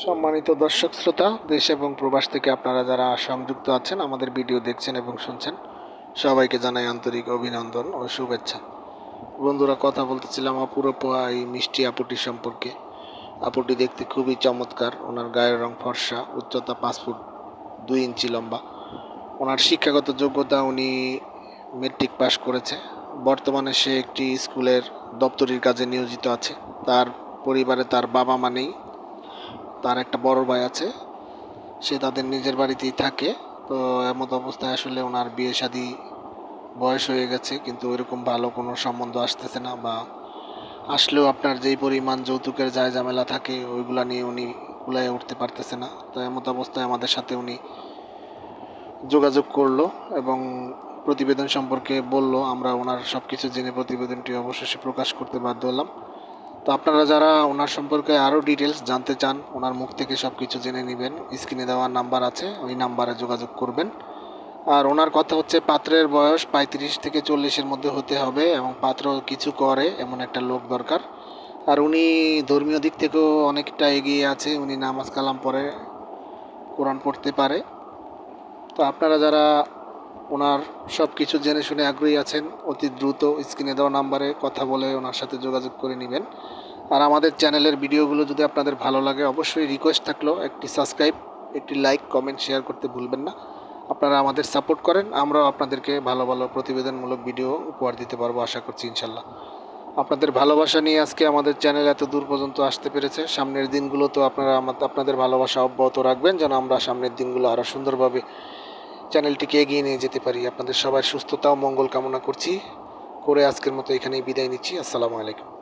সম্মানিত দর্শক শ্রোতা, দেশ এবং প্রবাস থেকে আপনারা যারা সংযুক্ত আছেন, আমাদের ভিডিও দেখছেন এবং শুনছেন, সবাইকে জানাই আন্তরিক অভিনন্দন ও শুভেচ্ছা। বন্ধুরা, কথা বলতেছিলাম এই মিষ্টি আপুটি সম্পর্কে। আপুটি দেখতে খুবই চমৎকার। ওনার গায়ের রং ফর্সা, উচ্চতা 5 ফুট 2 ইঞ্চি লম্বা। ওনার শিক্ষাগত যোগ্যতা, উনি মেট্রিক পাশ করেছে। বর্তমানে সে একটি স্কুলের দপ্তরির কাজে নিয়োজিত আছে। তার পরিবারে তার বাবা মা নেই, তার একটা বড় ভাই আছে। সে তাদের নিজের বাড়িতেই থাকে। তো এমত অবস্থায় আসলে ওনার বিয়ে শাদী বয়স হয়ে গেছে, কিন্তু ওইরকম ভালো কোনো সম্বন্ধ আসতেছে না, বা আসলেও আপনার যেই পরিমাণ যৌতুকের যায় ঝামেলা থাকে ওইগুলা নিয়ে উনি কুলায় উঠতে পারতেছে না। তো এমত অবস্থায় আমাদের সাথে উনি যোগাযোগ করলো এবং প্রতিবেদন সম্পর্কে বলল। আমরা ওনার সব কিছু জেনে প্রতিবেদনটি অবশেষে প্রকাশ করতে বাধ্য হলাম। তো আপনারা যারা ওনার সম্পর্কে আরও ডিটেলস জানতে চান, ওনার মুখ থেকে সব কিছু জেনে নেবেন, স্ক্রিনে দেওয়ার নাম্বার আছে, ওই নাম্বারে যোগাযোগ করবেন। আর ওনার কথা হচ্ছে, পাত্রের বয়স 35 থেকে 40-এর মধ্যে হতে হবে এবং পাত্র কিছু করে এমন একটা লোক দরকার। আর উনি ধর্মীয় দিক থেকেও অনেকটা এগিয়ে আছে। উনি নামাজ কালাম পড়ে, কোরআন পড়তে পারে। তো আপনারা যারা ওনার সব কিছু জেনে শুনে আগ্রহী আছেন, অতি দ্রুত স্ক্রিনে দেওয়া নাম্বারে কথা বলে ওনার সাথে যোগাযোগ করে নেবেন। আর আমাদের চ্যানেলের ভিডিওগুলো যদি আপনাদের ভালো লাগে, অবশ্যই রিকোয়েস্ট থাকলো একটি সাবস্ক্রাইব, একটি লাইক, কমেন্ট, শেয়ার করতে ভুলবেন না। আপনারা আমাদের সাপোর্ট করেন, আমরাও আপনাদেরকে ভালো ভালো প্রতিবেদনমূলক ভিডিও উপহার দিতে পারবো, আশা করছি ইনশাল্লাহ। আপনাদের ভালোবাসা নিয়ে আজকে আমাদের চ্যানেল এত দূর পর্যন্ত আসতে পেরেছে। সামনের দিনগুলো তো আপনারা আপনাদের ভালোবাসা অব্যাহত রাখবেন, যেন আমরা সামনের দিনগুলো আরও সুন্দরভাবে চ্যানেলটিকে এগিয়ে নিয়ে যেতে পারি। আপনাদের সবার সুস্থতা ও মঙ্গল কামনা করছি করে আজকের মতো এখানেই বিদায় নিচ্ছি। আসসালামু আলাইকুম।